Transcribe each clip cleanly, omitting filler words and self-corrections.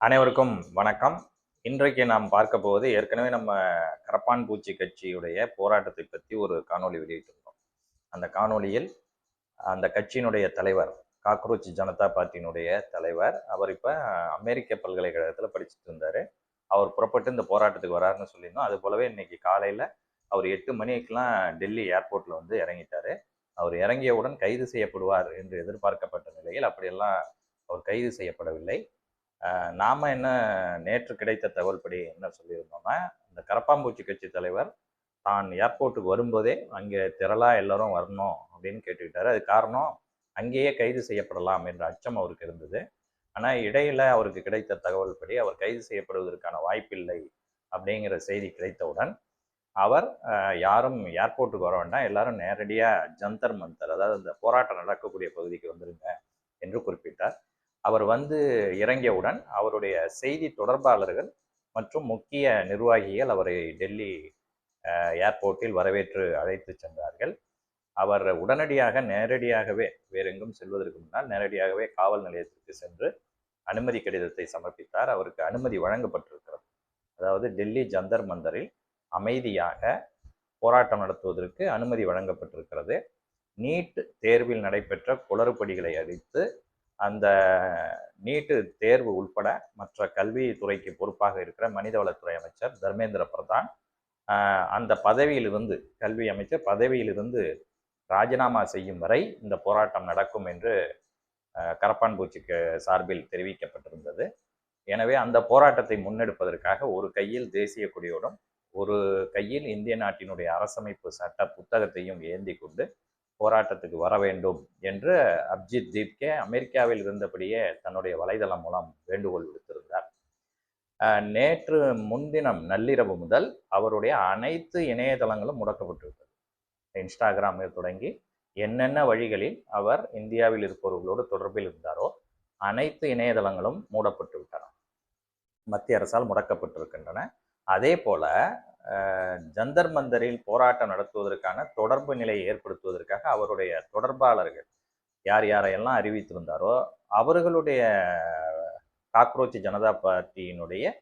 அனைவருக்கும் வணக்கம். இன்றைக்கு நாம் பார்க்க போவது ஏற்கனவே நம்ம கரப்பான் பூச்சி கட்சியுடைய போராட்டத்தை பற்றி ஒரு காணொளி வெளியிட்டிருந்தோம். அந்த காணொளியில் அந்த கட்சியினுடைய தலைவர், காக்ரோச் ஜனதா பார்ட்டியினுடைய தலைவர், அவர் இப்போ அமெரிக்க பல்கலைக்கழகத்தில் படிச்சுட்டு இருந்தார். அவர் புறப்பட்டு இந்த போராட்டத்துக்கு வராருன்னு சொல்லியிருந்தோம். அது போலவே இன்னைக்கு காலையில் அவர் 8 மணிக்கெலாம் டெல்லி ஏர்போர்ட்டில் வந்து இறங்கிட்டார். அவர் இறங்கியவுடன் கைது செய்யப்படுவார் என்று எதிர்பார்க்கப்பட்ட நிலையில் அப்படியெல்லாம் அவர் கைது செய்யப்படவில்லை. நாம என்ன நேற்று கிடைத்த தகவல்படி என்ன சொல்லியிருந்தோம்னா, இந்த கரப்பான்பூச்சி கட்சி தலைவர் தான் ஏர்போர்ட்டுக்கு வரும்போதே அங்கே திரளா எல்லாரும் வரணும் அப்படின்னு கேட்டுக்கிட்டாரு. அது காரணம் அங்கேயே கைது செய்யப்படலாம் என்ற அச்சம் அவருக்கு இருந்தது. ஆனால் இடையில அவருக்கு கிடைத்த தகவல்படி அவர் கைது செய்யப்படுவதற்கான வாய்ப்பில்லை அப்படிங்கிற செய்தி கிடைத்தவுடன் அவர் யாரும் ஏர்போர்ட்டுக்கு வர வேண்டாம், எல்லாரும் நேரடியாக ஜந்தர் மந்தர், அதாவது இந்த போராட்டம் நடக்கக்கூடிய பகுதிக்கு வந்துருங்க என்று குறிப்பிட்டார். அவர் வந்து இறங்கியவுடன் அவருடைய செய்தி தொடர்பாளர்கள் மற்றும் முக்கிய நிர்வாகிகள் அவரை டெல்லி ஏர்போர்ட்டில் வரவேற்று அழைத்து சென்றார்கள். அவர் உடனடியாக நேரடியாகவே வேறெங்கும் செல்வதற்கு முன்னால் நேரடியாகவே காவல் நிலையத்திற்கு சென்று அனுமதி கடிதத்தை சமர்ப்பித்தார். அவருக்கு அனுமதி வழங்கப்பட்டிருக்கிறது. அதாவது டெல்லி ஜந்தர் மந்தரில் அமைதியாக போராட்டம் நடத்துவதற்கு அனுமதி வழங்கப்பட்டிருக்கிறது. நீட் தேர்வில் நடைபெற்ற குளறுபடிகளை அடித்து அந்த நீட்டு தேர்வு உள்பட மற்ற கல்வித்துறைக்கு பொறுப்பாக இருக்கிற மனிதவளத்துறை அமைச்சர் தர்மேந்திர பிரதான் அந்த பதவியிலிருந்து, கல்வி அமைச்சர் பதவியிலிருந்து ராஜினாமா செய்யும் வரை இந்த போராட்டம் நடக்கும் என்று கரப்பான்பூச்சிக்கு சார்பில் தெரிவிக்கப்பட்டிருந்தது. எனவே அந்த போராட்டத்தை முன்னெடுப்பதற்காக ஒரு கையில் தேசிய கொடியோடும் ஒரு கையில் இந்திய நாட்டினுடைய அரசமைப்பு சட்ட புத்தகத்தையும் ஏந்தி கொண்டு போராட்டத்துக்கு வர வேண்டும் என்று அபிஜித் தீப்கே அமெரிக்காவில் இருந்தபடியே தன்னுடைய வலைதளம் மூலம் வேண்டுகோள் விடுத்திருந்தார். நேற்று முன்தினம் நள்ளிரவு முதல் அவருடைய அனைத்து இணையதளங்களும் முடக்கப்பட்டிருக்கிறது. இன்ஸ்டாகிராமில் தொடங்கி என்னென்ன வழிகளில் அவர் இந்தியாவில் இருப்பவர்களோடு தொடர்பில் இருந்தாரோ அனைத்து இணையதளங்களும் மூடப்பட்டு விட்டன, மத்திய அரசால் முடக்கப்பட்டிருக்கின்றன. அதே போல ஜந்தர் மந்தரில் போராட்டம் நடத்துவதற்கான தொடர்பு நிலையை ஏற்படுத்துவதற்காக அவருடைய தொடர்பாளர்கள் யார் யாரையெல்லாம் அறிவித்திருந்தாரோ அவர்களுடைய காக்ரோச் ஜனதா பார்ட்டியினுடைய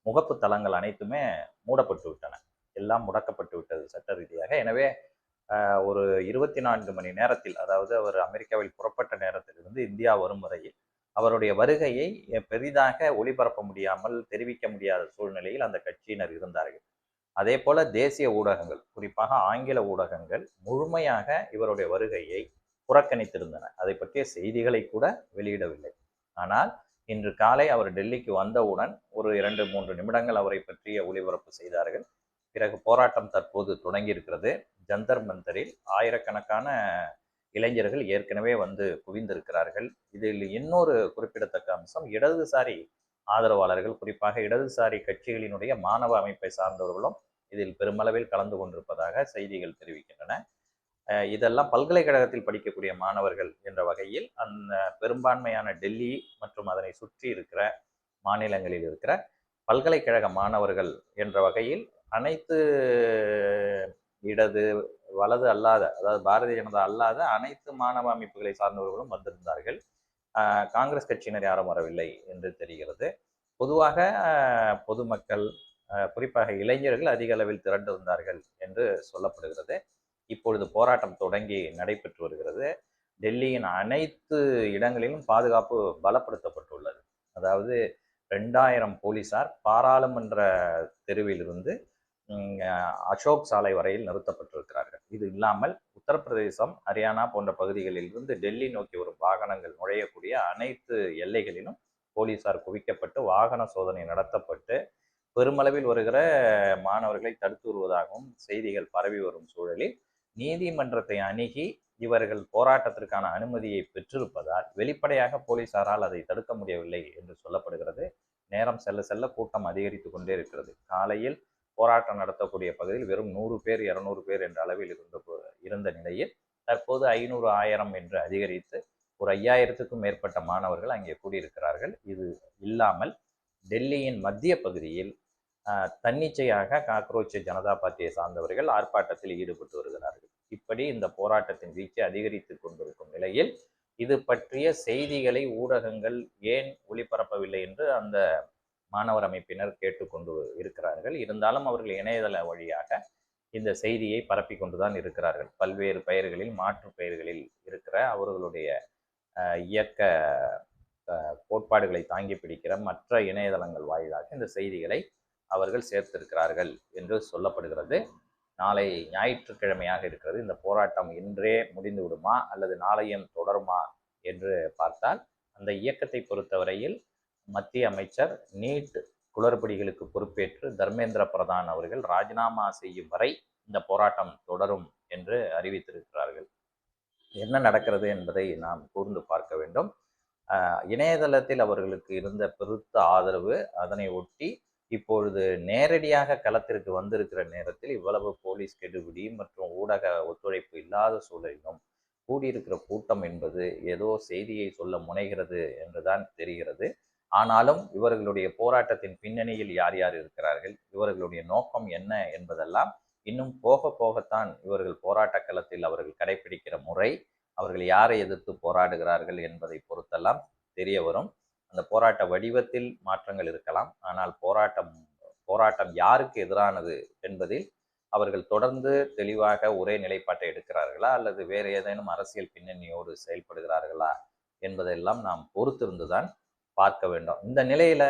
முகப்பு தளங்கள் அனைத்துமே மூடப்பட்டு விட்டன, எல்லாம் முடக்கப்பட்டு விட்டது சட்ட ரீதியாக. எனவே ஒரு 24 மணி நேரத்தில், அதாவது அவர் அமெரிக்காவில் புறப்பட்ட நேரத்திலிருந்து இந்தியா வரும் வரையில் அவருடைய வருகையை பெரிதாக ஒளிபரப்ப முடியாமல் தெரிவிக்க முடியாத சூழ்நிலையில் அந்த கட்சியினர் இருந்தார்கள். அதே போல தேசிய ஊடகங்கள், குறிப்பாக ஆங்கில ஊடகங்கள் முழுமையாக இவருடைய வருகையை புறக்கணித்திருந்தன. அதை பற்றிய செய்திகளை கூட வெளியிடவில்லை. ஆனால் இன்று காலை அவர் டெல்லிக்கு வந்தவுடன் ஒரு 2-3 நிமிடங்கள் அவரை பற்றிய ஒளிபரப்பு செய்தார்கள். பிறகு போராட்டம் தற்போது தொடங்கி இருக்கிறது. ஜந்தர் மந்தரில் ஆயிரக்கணக்கான இளைஞர்கள் ஏற்கனவே வந்து குவிந்திருக்கிறார்கள். இதில் இன்னொரு குறிப்பிடத்தக்க அம்சம், இடதுசாரி ஆதரவாளர்கள், குறிப்பாக இடதுசாரி கட்சிகளினுடைய மாணவ அமைப்பை சார்ந்தவர்களும் இதில் பெருமளவில் கலந்து கொண்டிருப்பதாக செய்திகள் தெரிவிக்கின்றன. இதெல்லாம் பல்கலைக்கழகத்தில் படிக்கக்கூடிய மாணவர்கள் என்ற வகையில் அந்த பெரும்பான்மையான டெல்லி மற்றும் அதனை சுற்றி இருக்கிற மாநிலங்களில் இருக்கிற பல்கலைக்கழக மாணவர்கள் என்ற வகையில் அனைத்து இடது வலது அல்லாத, அதாவது பாரதிய ஜனதா அல்லாத அனைத்து மாணவ அமைப்புகளை சார்ந்தவர்களும் வந்திருந்தார்கள். காங்கிரஸ் கட்சியினர் யாரும் வரவில்லை என்று தெரிகிறது. பொதுவாக பொதுமக்கள், குறிப்பாக இளைஞர்கள் அதிக அளவில் திரண்டிருந்தார்கள் என்று சொல்லப்படுகிறது. இப்பொழுது போராட்டம் தொடங்கி நடைபெற்று வருகிறது. டெல்லியின் அனைத்து இடங்களிலும் பாதுகாப்பு பலப்படுத்தப்பட்டுள்ளது. அதாவது 2000 போலீசார் பாராளுமன்ற தெருவிலிருந்து அசோக் சாலை வரையில் நிறுத்தப்பட்டிருக்கிறார்கள். இது இல்லாமல் உத்தரப்பிரதேசம், ஹரியானா போன்ற பகுதிகளில் இருந்து டெல்லி நோக்கி வரும் வாகனங்கள் நுழையக்கூடிய அனைத்து எல்லைகளிலும் போலீசார் குவிக்கப்பட்டு வாகன சோதனை நடத்தப்பட்டு பெருமளவில் வருகிற மாணவர்களை தடுத்து வருவதாகவும் செய்திகள் பரவி வரும் சூழலில் நீதிமன்றத்தை அணுகி இவர்கள் போராட்டத்திற்கான அனுமதியை பெற்றிருப்பதால் வெளிப்படையாக போலீசாரால் அதை தடுக்க முடியவில்லை என்று சொல்லப்படுகிறது. நேரம் செல்ல செல்ல கூட்டம் அதிகரித்து கொண்டே இருக்கிறது. காலையில் போராட்டம் நடத்தக்கூடிய பகுதியில் வெறும் 100 பேர் 200 பேர் என்ற அளவில் இருந்த நிலையில் தற்போது 500 1000 என்று அதிகரித்து ஒரு 5000க்கும் மேற்பட்ட மாணவர்கள் அங்கே கூடியிருக்கிறார்கள். இது இல்லாமல் டெல்லியின் மத்திய பகுதியில் தன்னிச்சையாக காக்ரோச் ஜனதா பார்ட்டியை சார்ந்தவர்கள் ஆர்ப்பாட்டத்தில் ஈடுபட்டு வருகிறார்கள். இப்படி இந்த போராட்டத்தின் வீச்சு அதிகரித்து கொண்டிருக்கும் நிலையில் இது பற்றிய செய்திகளை ஊடகங்கள் ஏன் ஒளிபரப்பவில்லை என்று அந்த மாணவர் அமைப்பினர் கேட்டுக்கொண்டு இருக்கிறார்கள். இருந்தாலும் அவர்கள் இணையதள வழியாக இந்த செய்தியை பரப்பி கொண்டுதான் இருக்கிறார்கள். பல்வேறு பெயர்களில், மாற்று பெயர்களில் இருக்கிற அவர்களுடைய இயக்க கோட்பாடுகளை தாங்கி பிடிக்கிற மற்ற இணையதளங்கள் வாயிலாக இந்த செய்திகளை அவர்கள் சேர்த்திருக்கிறார்கள் என்று சொல்லப்படுகிறது. நாளை ஞாயிற்றுக்கிழமையாக இருக்கிறது. இந்த போராட்டம் இன்றே முடிந்து விடுமா அல்லது நாளையும் தொடருமா என்று பார்த்தால், அந்த இயக்கத்தை பொறுத்தவரையில் மத்திய அமைச்சர் நீட் குளறுபடிகளுக்கு பொறுப்பேற்று தர்மேந்திர பிரதான் அவர்கள் ராஜினாமா செய்யும் வரை இந்த போராட்டம் தொடரும் என்று அறிவித்திருக்கிறார்கள். என்ன நடக்கிறது என்பதை நாம் கூர்ந்து பார்க்க வேண்டும். இணையதளத்தில் அவர்களுக்கு இருந்த பெருத்த ஆதரவு, அதனை ஒட்டி இப்பொழுது நேரடியாக களத்திற்கு வந்திருக்கிற நேரத்தில் இவ்வளவு போலீஸ் கெடுபிடி மற்றும் ஊடக ஒத்துழைப்பு இல்லாத சூழலிலும் கூடியிருக்கிற கூட்டம் என்பது ஏதோ செய்தியை சொல்ல முனைகிறது என்றுதான் தெரிகிறது. ஆனாலும் இவர்களுடைய போராட்டத்தின் பின்னணியில் யார் யார் இருக்கிறார்கள், இவர்களுடைய நோக்கம் என்ன என்பதெல்லாம் இன்னும் போக போகத்தான் இவர்கள் போராட்ட களத்தில் அவர்கள் கடைபிடிக்கிற முறை, அவர்கள் யாரை எதிர்த்து போராடுகிறார்கள் என்பதை பொறுத்தெல்லாம் தெரிய வரும். அந்த போராட்ட வடிவத்தில் மாற்றங்கள் இருக்கலாம். ஆனால் போராட்டம் யாருக்கு எதிரானது என்பதில் அவர்கள் தொடர்ந்து தெளிவாக ஒரே நிலைப்பாட்டை எடுக்கிறார்களா அல்லது வேறு ஏதேனும் அரசியல் பின்னணியோடு செயல்படுகிறார்களா என்பதெல்லாம் நாம் பொறுத்திருந்துதான் பார்க்க வேண்டும். இந்த நிலையில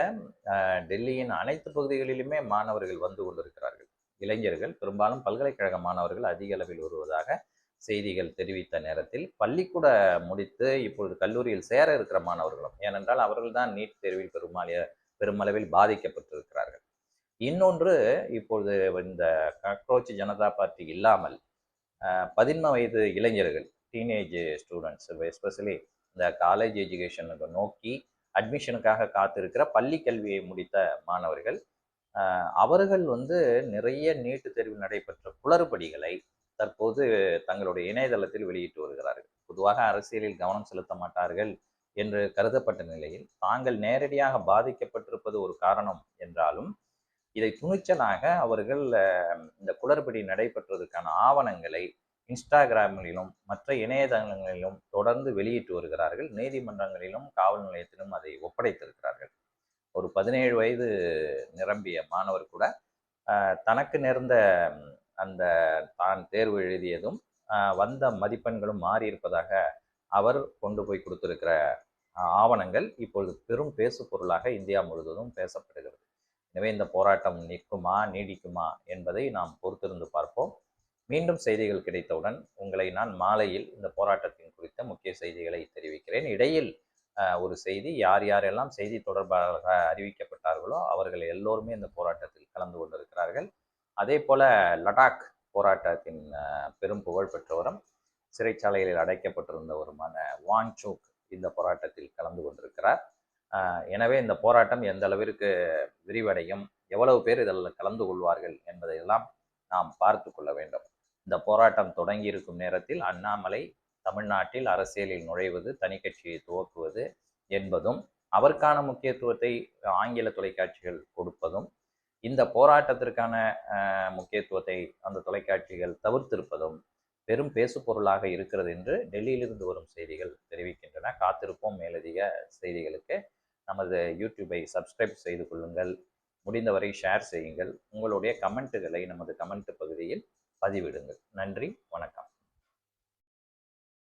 டெல்லியின் அனைத்து பகுதிகளிலுமே மாணவர்கள் வந்து கொண்டிருக்கிறார்கள். இளைஞர்கள், பெரும்பாலும் பல்கலைக்கழக மாணவர்கள் அதிக அளவில் வருவதாக செய்திகள் தெரிவித்த நேரத்தில், பள்ளிக்கூட முடித்து இப்பொழுது கல்லூரியில் சேர இருக்கிற மாணவர்களும், ஏனென்றால் அவர்கள்தான் நீட் தேர்வில் பெருமளவில் பாதிக்கப்பட்டிருக்கிறார்கள். இன்னொன்று, இப்பொழுது இந்த காக்ரோச் ஜனதா பார்ட்டி இல்லாமல் 15 வயது இளைஞர்கள், டீனேஜ் ஸ்டூடெண்ட்ஸ், எஸ்பெஷலி இந்த காலேஜ் எஜுகேஷனுக்கு நோக்கி அட்மிஷனுக்காக காத்திருக்கிற பள்ளி கல்வியை முடித்த மாணவர்கள், அவர்கள் நிறைய நீட்டு தேர்வில் நடைபெற்ற குளறுபடிகளை தற்போது தங்களுடைய இணையதளத்தில் வெளியிட்டு வருகிறார்கள். பொதுவாக அரசியலில் கவனம் செலுத்த மாட்டார்கள் என்று கருதப்பட்ட நிலையில், தாங்கள் நேரடியாக பாதிக்கப்பட்டிருப்பது ஒரு காரணம் என்றாலும் இதை துணிச்சலாக அவர்கள் இந்த குளறுபடி நடைபெற்றதுக்கான ஆவணங்களை இன்ஸ்டாகிராமிலும் மற்ற இணையதளங்களிலும் தொடர்ந்து வெளியிட்டு வருகிறார்கள். நீதிமன்றங்களிலும் காவல் நிலையத்திலும் அதை ஒப்படைத்திருக்கிறார்கள். ஒரு 17 வயது நிரம்பிய மாணவர் கூட தனக்கு நேர்ந்த அந்த தான் தேர்வு எழுதியதும் வந்த மதிப்பெண்களும் மாறி இருப்பதாக அவர் கொண்டு போய் கொடுத்திருக்கிற ஆவணங்கள் இப்பொழுது பெரும் பேசு பொருளாக இந்தியா முழுவதும் பேசப்படுகிறது. எனவே இந்த போராட்டம் நிற்குமா, நீடிக்குமா என்பதை நாம் பொறுத்திருந்து பார்ப்போம். மீண்டும் செய்திகள் கிடைத்தவுடன் உங்களை நான் மாலையில் இந்த போராட்டத்தின் குறித்த முக்கிய செய்திகளை தெரிவிக்கிறேன். இடையில் ஒரு செய்தி, யார் யாரெல்லாம் செய்தி தொடர்பாக அறிவிக்கப்பட்டார்களோ அவர்கள் எல்லோருமே இந்த போராட்டத்தில் கலந்து கொண்டிருக்கிறார்கள். அதே போல லடாக் போராட்டத்தின் பெரும் புகழ் பெற்றவரும் சிறைச்சாலைகளில் அடைக்கப்பட்டிருந்தவருமான வாங்சூக் இந்த போராட்டத்தில் கலந்து கொண்டிருக்கிறார். எனவே இந்த போராட்டம் எந்த அளவிற்கு விரிவடையும், எவ்வளவு பேர் இதில் கலந்து கொள்வார்கள் என்பதையெல்லாம் நாம் பார்த்து கொள்ள வேண்டும். இந்த போராட்டம் தொடங்கி இருக்கும் நேரத்தில் அண்ணாமலை தமிழ்நாட்டில் அரசியலில் நுழைவது, தனி கட்சியை துவக்குவது என்பதும், அவருக்கான முக்கியத்துவத்தை ஆங்கில தொலைக்காட்சிகள் கொடுப்பதும், இந்த போராட்டத்திற்கான முக்கியத்துவத்தை அந்த தொலைக்காட்சிகள் தவிர்த்திருப்பதும் பெரும் பேசு பொருளாக இருக்கிறது என்று டெல்லியிலிருந்து வரும் செய்திகள் தெரிவிக்கின்றன. காத்திருப்போம் மேலதிக செய்திகளுக்கு. நமது யூடியூபை சப்ஸ்கிரைப் செய்து கொள்ளுங்கள். முடிந்தவரை ஷேர் செய்யுங்கள். உங்களுடைய கமெண்ட்டுகளை நமது கமெண்ட் பகுதியில் பதிவிடுங்கள். நன்றி, வணக்கம்.